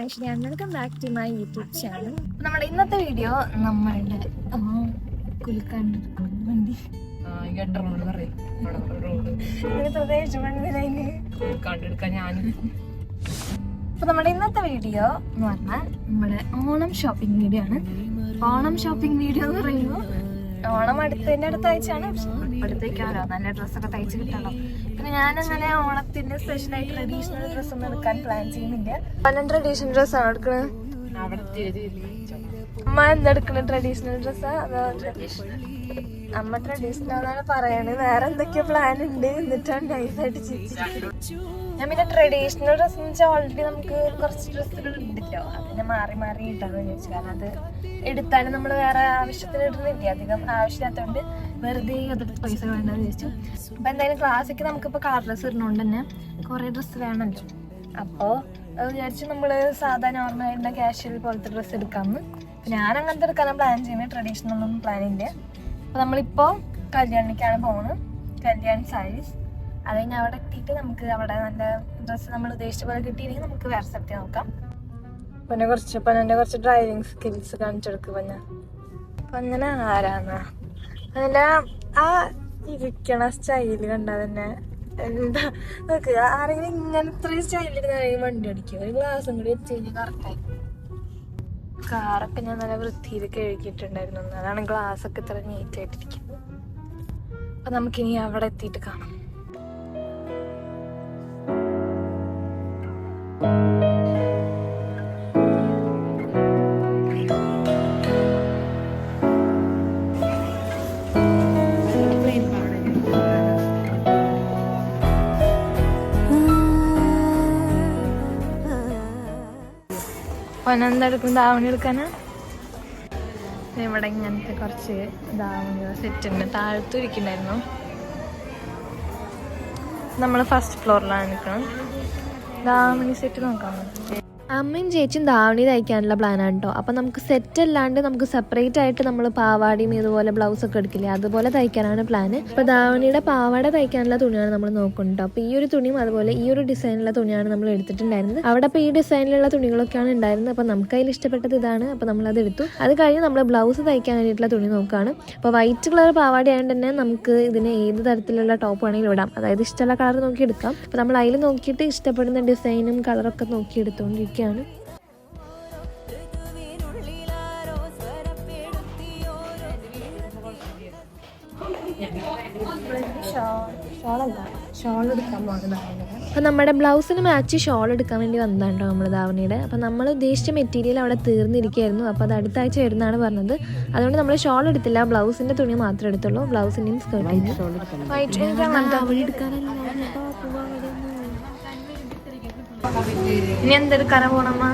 Aishwarya. Welcome back to my YouTube channel. നമ്മുടെ ഇന്നത്തെ video നമ്മളുടെ കുലുക്കാണ്ട് വണ്ടി അപ്പൊ നമ്മുടെ ഇന്നത്തെ വീഡിയോ എന്ന് പറഞ്ഞാൽ നമ്മുടെ ഓണം ഷോപ്പിംഗ് വീഡിയോ ആണ്. ഓണം ഷോപ്പിംഗ് വീഡിയോ എന്ന് പറയുമ്പോൾ ഓണം അടുത്ത ആഴ്ചയാണ്. അടുത്തേക്കാണല്ലോ നല്ല ഡ്രസ്സൊക്കെ തയ്ച്ച് കിട്ടണം. പിന്നെ ഞാനങ്ങനെ ഓണത്തിന്റെ സ്പെഷ്യലായിട്ട് ട്രഡീഷണൽ ഡ്രസ്സ് ഒന്നും എടുക്കാൻ പ്ലാൻ ചെയ്യുന്നില്ല. പല ട്രഡീഷണൽ ഡ്രസ്സാണ് എടുക്കുന്നത്. അമ്മ എന്തെടുക്കണ ട്രഡീഷണൽ ഡ്രസ്സാ? അതോ അമ്മ ട്രഡീഷണൽ എന്നാണ് പറയണത്. വേറെ എന്തൊക്കെയോ പ്ലാൻ ഉണ്ട്. എന്നിട്ടാണ് നൈസായിട്ട് ചിരിച്ചിരിക്കുന്നത്. ഞാൻ പിന്നെ ട്രഡീഷണൽ ഡ്രസ്സ് എന്ന് വെച്ചാൽ ഓൾറെഡി നമുക്ക് കുറച്ച് ഡ്രസ്സുകൾ ഉണ്ടല്ലോ, അതിനെ മാറി മാറി ഇട്ടാന്ന് വിചാരിച്ചു. കാരണം അത് എടുത്താലും നമ്മൾ വേറെ ആവശ്യത്തിന് ഇടുന്നില്ല. അധികം ആവശ്യമില്ലാത്തതുകൊണ്ട് വെറുതെ അതൊക്കെ പൈസ വേണ്ടെന്ന് വിചാരിച്ചു. അപ്പം എന്തായാലും ക്ലാസ്സിക്ക് നമുക്കിപ്പോൾ കളർ ഡ്രസ്സ് ഇടുന്നതുകൊണ്ട് തന്നെ കുറേ ഡ്രസ്സ് വേണമല്ലോ. അപ്പോൾ അത് വിചാരിച്ച് നമ്മൾ സാധാ നോർമലായിട്ടുള്ള കാഷ്വൽ പോലത്തെ ഡ്രസ്സ് എടുക്കാമെന്ന്. ഞാൻ അങ്ങനത്തെ എടുക്കാനാണ് പ്ലാൻ ചെയ്യുന്നത്. ട്രഡീഷണൽ ഒന്നും പ്ലാൻ ഇല്ല. അപ്പോൾ നമ്മളിപ്പോൾ കല്യാണിക്കാണ് പോകുന്നത്. കല്യാൺ സാരീസ്. അത് കഴിഞ്ഞ് അവിടെ എത്തിയിട്ട് നമുക്ക് അവിടെ നല്ല ഡ്രസ്സ് നമ്മൾ ഉദ്ദേശിച്ച പോലെ കിട്ടിയില്ലെങ്കിൽ നമുക്ക് വേറെ സെറ്റ് നോക്കാം. പിന്നെ കുറച്ച് ഡ്രൈവിംഗ് സ്കിൽസ് കാണിച്ചെടുക്കുക. അങ്ങനെ ആരാന്നാ അതിൻ്റെ ആ ഇരിക്കണ സ്റ്റൈല് കണ്ടാൽ തന്നെ എന്താ നോക്ക്. ആരെങ്കിലും ഇങ്ങനത്തെ സ്റ്റൈലിൽ വണ്ടി അടിക്കും. ഒരു ഗ്ലാസും കൂടി വെച്ച് കഴിഞ്ഞാൽ കറക്റ്റായി. കാറൊക്കെ ഞാൻ നല്ല വൃത്തിയിൽ കഴുകിയിട്ടുണ്ടായിരുന്നു. അതാണ് ഗ്ലാസ്സൊക്കെ ഇത്ര നീറ്റായിട്ടിരിക്കുന്നത്. അപ്പം നമുക്കിനി അവിടെ എത്തിയിട്ട് കാണാം. പൊന്നെന്തെടുക്കും? ധാവണി എടുക്കാനാ? ഇവിടെ ഇങ്ങനത്തെ കുറച്ച് ധാവണി സെറ്റ് ഉണ്ട്. താഴത്തും ഇരിക്കണ്ടായിരുന്നു. നമ്മൾ ഫസ്റ്റ് ഫ്ലോറിലാണ് നിൽക്കണം. ധാവണി സെറ്റ് നോക്കാം. അമ്മയും ചേച്ചിയും ധാവണി തയ്ക്കാനുള്ള പ്ലാനാണ് കേട്ടോ. അപ്പം നമുക്ക് സെറ്റ് അല്ലാണ്ട് നമുക്ക് സെപ്പറേറ്റ് ആയിട്ട് നമ്മൾ പാവാടിയും ഇതുപോലെ ബ്ലൗസൊക്കെ എടുക്കില്ലേ, അതുപോലെ തയ്ക്കാനാണ് പ്ലാന്. അപ്പോൾ ധാവണിയുടെ പാവാട തയ്ക്കാനുള്ള തുണിയാണ് നമ്മൾ നോക്കുന്നത്. അപ്പോൾ ഈ ഒരു തുണിയും അതുപോലെ ഈ ഒരു ഡിസൈനിലുള്ള തുണിയാണ് നമ്മൾ എടുത്തിട്ടുണ്ടായിരുന്നത്. അവിടെ അപ്പോൾ ഈ ഡിസൈനിലുള്ള തുണികളൊക്കെയാണ് ഉണ്ടായിരുന്നത്. അപ്പോൾ നമുക്ക് അതിൽ ഇഷ്ടപ്പെട്ടത് ഇതാണ്. അപ്പോൾ നമ്മളത് എടുത്തു. അത് കഴിഞ്ഞ് നമ്മൾ ബ്ലൗസ് തയ്ക്കാൻ വേണ്ടിയിട്ടുള്ള തുണി നോക്കുകയാണ്. അപ്പോൾ വൈറ്റ് കളർ പാവാട ആയതുകൊണ്ട് തന്നെ നമുക്ക് ഇതിന് ഏത് തരത്തിലുള്ള ടോപ്പ് വേണമെങ്കിലും ഇടാം. അതായത് ഇഷ്ടമുള്ള കളർ നോക്കി എടുക്കാം. അപ്പോൾ നമ്മൾ അതിൽ നോക്കിയിട്ട് ഇഷ്ടപ്പെടുന്ന ഡിസൈനും കളറൊക്കെ നോക്കി എടുത്തുകൊണ്ടിരിക്കുക. അപ്പം നമ്മുടെ ബ്ലൗസിന് മാച്ച് ഷോൾ എടുക്കാൻ വേണ്ടി വന്നതാണ്ടോ നമ്മൾ ധാവണിയുടെ. അപ്പം നമ്മൾ ഉദ്ദേശിച്ച മെറ്റീരിയൽ അവിടെ തീർന്നിരിക്കുകയായിരുന്നു. അപ്പോൾ അത് അടുത്ത ആഴ്ച വരുന്നതാണ് പറഞ്ഞത്. അതുകൊണ്ട് നമ്മൾ ഷോൾ എടുത്തില്ല, ബ്ലൗസിൻ്റെ തുണി മാത്രമേ എടുത്തുള്ളൂ. ബ്ലൗസിൻ്റെയും സ്കേർട്ട്. ഇനി എന്തെടുക്കാനാ പോണമ്മ?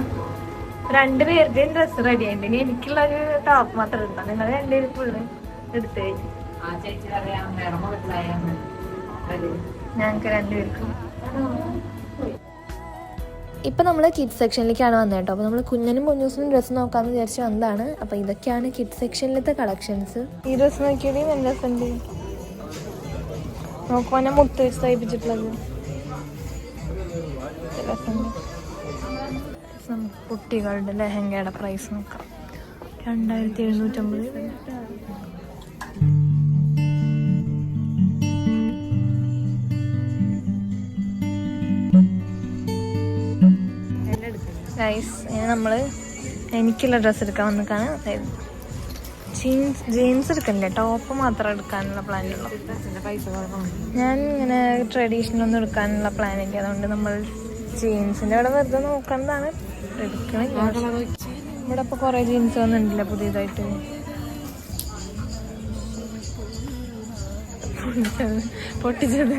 രണ്ടുപേരുടെയും ഡ്രസ്സ് റെഡി ആയിട്ട് ഇനി എനിക്കുള്ളൊരു ടോപ്പ് മാത്രം എടുക്കാം. നിങ്ങൾ രണ്ടുപേരും ഫുള്ള് എടുത്തു കഴിഞ്ഞു. ഞങ്ങൾക്ക് രണ്ടുപേർക്കും. ഇപ്പം നമ്മൾ കിഡ്സ് സെക്ഷനിലേക്കാണ് വന്നത് കേട്ടോ. അപ്പോൾ നമ്മൾ കുഞ്ഞനും കുഞ്ഞൂസിനും ഡ്രസ്സ് നോക്കാമെന്ന് വിചാരിച്ച് വന്നതാണ്. അപ്പോൾ ഇതൊക്കെയാണ് കിഡ്സ് സെക്ഷനിലത്തെ കളക്ഷൻസ്. ഈ ഡ്രസ്സ് നോക്കിയാൽ നല്ല രസമുണ്ട്. നോക്കുമ്പോൾ ഞാൻ മുത്ത് വെച്ച് തയ്പ്പിച്ചിട്ടുള്ളത് നമുക്ക് കുട്ടികളുടെ ലെഹങ്കയുടെ പ്രൈസ് നോക്കാം. 2750. ഗൈസ്, ഇനി നമ്മൾ എനിക്കുള്ള ഡ്രസ്സ് എടുക്കാൻ വന്നിട്ടാണ്. അതായത് ജീൻസ് എടുക്കണില്ല, ടോപ്പ് മാത്രം എടുക്കാനുള്ള പ്ലാനുള്ളൂ. ഞാൻ ഇങ്ങനെ ട്രഡീഷണൽ ഒന്നും എടുക്കാനുള്ള പ്ലാനില്ല. അതുകൊണ്ട് നമ്മൾ ജീൻസിൻ്റെ അവിടെ വെറുതെ നോക്കുന്നതാണ്. എടുക്കണില്ല. ഇവിടെ ഇപ്പോൾ കുറേ ജീൻസ് വന്നിട്ടില്ല പുതിയതായിട്ട്. പൊട്ടിച്ചത്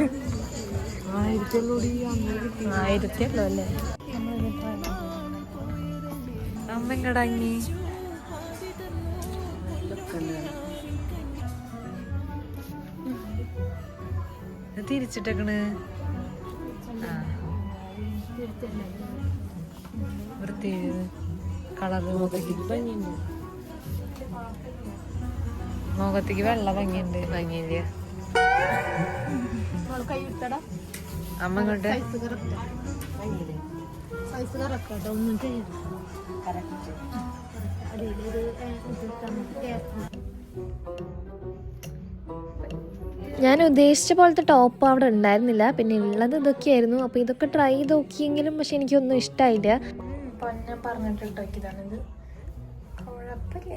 1000 അല്ലേ? അമ്മ കടങ്ങി തിരിച്ചിട്ടേക്കണ്. വൃത്തി കളറ് മുഖത്തേക്ക് വെള്ള ഭംഗിയുണ്ട്. ഭംഗിയില്ല അമ്മ ഇങ്ങോട്ട് ഞാൻ ഉദ്ദേശിച്ച പോലത്തെ ടോപ്പ് അവിടെ ഉണ്ടായിരുന്നില്ല, പിന്നെ ഉള്ളത് ഇതൊക്കെയായിരുന്നു. അപ്പോൾ ഇതൊക്കെ ട്രൈ ചെയ്ത് നോക്കിയെങ്കിലും പക്ഷെ എനിക്കൊന്നും ഇഷ്ടമായില്ല. ഞാൻ പറഞ്ഞിട്ട് ഇട്ടോക്കിയതാണിത്, കുഴപ്പമില്ല.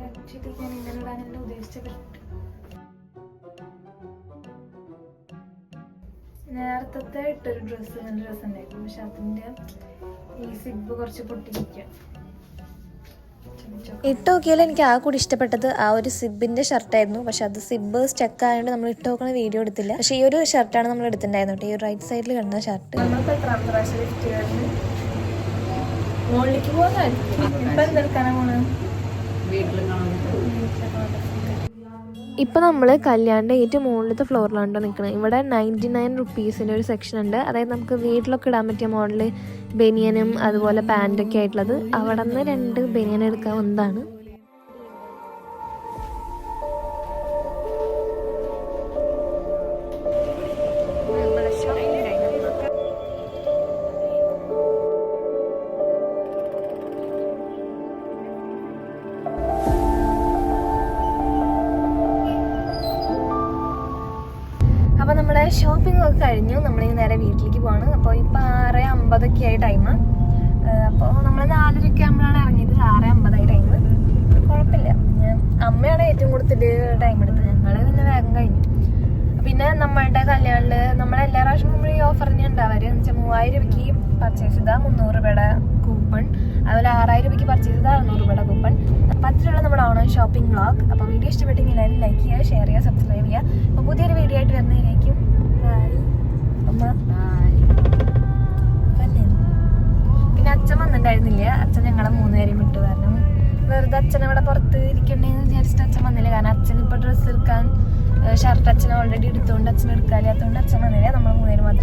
ആക്ച്വലി ഞാൻ ഇങ്ങനെ ഇടാനല്ല ഉദ്ദേശിച്ചത്. നേരത്തെ ഇട്ടൊരു ഡ്രസ്സ് നല്ല ഡ്രസ്സ് ഉണ്ടായിരുന്നു, പക്ഷെ അതിൻ്റെ ഈ സിബ് കുറച്ച് പൊട്ടിരിക്കുക. ഇട്ട് നോക്കിയാലും എനിക്ക് ആ കൂടി ഇഷ്ടപ്പെട്ടത് ആ ഒരു സിബിന്റെ ഷർട്ടായിരുന്നു. പക്ഷെ അത് സിബ് സ്റ്റക്ക് ആയതുകൊണ്ട് നമ്മൾ ഇട്ട് നോക്കണ വീഡിയോ എടുത്തില്ല. പക്ഷെ ഈ ഒരു ഷർട്ടാണ് നമ്മൾ എടുത്തിട്ടുണ്ടായിരുന്നു കേട്ടോ, ഈ റൈറ്റ് സൈഡിൽ കണ്ട ഷർട്ട്. ഇപ്പം നമ്മൾ കല്യാണിൻ്റെ ഏറ്റവും മുകളിലത്തെ ഫ്ലോറിലാണ് നിൽക്കുന്നത്. ഇവിടെ 99 റുപ്പീസിൻ്റെ ഒരു സെക്ഷൻ ഉണ്ട്. അതായത് നമുക്ക് വീട്ടിലൊക്കെ ഇടാൻ പറ്റിയ മോഡല് ബനിയനും അതുപോലെ പാൻറ്റൊക്കെ ആയിട്ടുള്ളത്. അവിടെ നിന്ന് 2 ബനിയൻ എടുക്കാവുന്നതാണ്. അപ്പോൾ നമ്മുടെ ഷോപ്പിംഗ് ഒക്കെ കഴിഞ്ഞു, നമ്മളിനി നേരെ വീട്ടിലേക്ക് പോവാണ്. അപ്പോൾ ഇപ്പോൾ 6:50 ആയി ടൈം. അപ്പോൾ നമ്മൾ 4:30 ആകുമ്പോഴാണ് ഇറങ്ങിയത്. 6:50 ടൈം. കുഴപ്പമില്ല. അമ്മയാണ് ഏറ്റവും കൂടുതൽ ടൈം എടുത്തത്, ഞങ്ങൾ പിന്നെ വേഗം കഴിഞ്ഞു. പിന്നെ നമ്മളുടെ കല്യാണിൽ നമ്മളെല്ലാ പ്രാവശ്യവും നമ്മൾ ഈ ഓഫർ തന്നെ ഉണ്ടാവാറ്. എന്ന് വെച്ചാൽ 3000 രൂപയ്ക്ക് പർച്ചേസ് ചെയ്താൽ 300 രൂപയുടെ കൂപ്പൺ, അതുപോലെ 6000 രൂപയ്ക്ക് പർച്ചേസ് ചെയ്താൽ 600 രൂപയുടെ കൂപ്പൺ. അപ്പോൾ അതിലുള്ള നമ്മുടെ ഓൺലൈൻ ഷോപ്പിംഗ് വ്ളോഗ്. അപ്പോൾ വീഡിയോ ഇഷ്ടപ്പെട്ടെങ്കിൽ എല്ലാവരും ലൈക്ക് ചെയ്യുക, ഷെയർ ചെയ്യുക, സബ്സ്ക്രൈബ് ചെയ്യുക. അപ്പോൾ പുതിയൊരു വീഡിയോ ആയിട്ട് വരുന്നതിലേക്കും അമ്മ. പിന്നെ അച്ഛൻ വന്നിട്ടുണ്ടായിരുന്നില്ല. അച്ഛൻ ഞങ്ങളെ 3 പേരെയും വിട്ടു. കാരണം വെറുതെ അച്ഛൻ ഇവിടെ പുറത്ത് ഇരിക്കണ്ടേന്ന് വിചാരിച്ചിട്ട് അച്ഛൻ വന്നില്ല. കാരണം അച്ഛൻ ഇപ്പോൾ ഡ്രസ്സ് എടുക്കാൻ ഷർട്ട് അച്ഛൻ ഓൾറെഡി എടുത്തുകൊണ്ട് അച്ഛൻ എടുക്കാല്ലാത്തതുകൊണ്ട് അച്ഛൻ വന്നില്ല. നമ്മൾ 3 പേര് മാത്രം